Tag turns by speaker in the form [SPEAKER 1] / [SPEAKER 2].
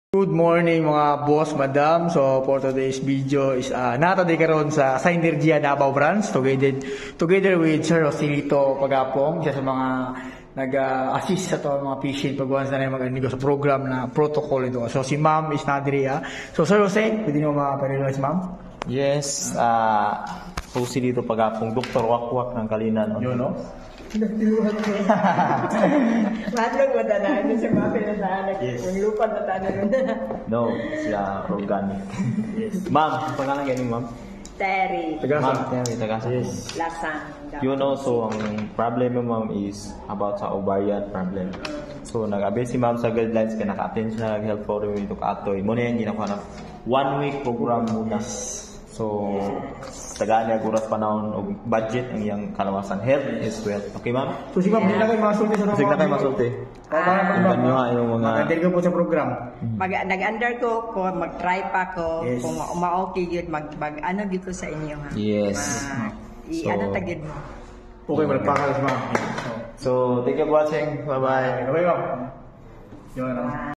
[SPEAKER 1] Good morning mga boss, madam. So for today's video is nataday karon sa Synergia Davao branch together with Sir Rosilito Pagapong, isa sa mga nag-assist sa to mga patient pag once na mag-anigo sa program na protocol ito. So si ma'am is nadiri. So Sir Jose, pwede nyo ma-paralyze ma'am?
[SPEAKER 2] Yes, Rosilito Pagapong, Dr. Wakwak ng Kalinan.
[SPEAKER 1] Yun, no?
[SPEAKER 3] Matlog mo tanaan sa mga pinasaanak. Yung lupa na tanaan mo.
[SPEAKER 2] No, siya organic. Ma'am, pangalan ganyan ma'am?
[SPEAKER 3] Terry.
[SPEAKER 2] Ma'am, Terry, tagasa.
[SPEAKER 1] Yes.
[SPEAKER 3] Lasang.
[SPEAKER 2] You know, so ang problem mo ma'am is about sa ovarian problem. So nag-abe si ma'am sa guidelines kaya naka-attend siya nag-health forum ito ka-atoy. Muna yan, ginakuha na 1 week program muna. So, tagaan niya guras panahon o budget ang iyang kalawasan. Health is wealth. Okay ma'am?
[SPEAKER 1] So si ma'am, hindi na kayo masulti sa
[SPEAKER 2] Sige na kayo masulti. Tingnan nyo nga yung mga...
[SPEAKER 1] Nag-attend ka po sa program.
[SPEAKER 3] Nag-under ko, mag-try pa ko,
[SPEAKER 1] Yes.
[SPEAKER 3] kung ma-okay yun, ano dito sa inyo ha.
[SPEAKER 2] Yes. So-
[SPEAKER 3] Ano tagid mo?
[SPEAKER 1] Okay, malapakal si ma'am.
[SPEAKER 2] So, thank you for watching. Bye-bye.
[SPEAKER 1] Okay ma'am. Yun, no?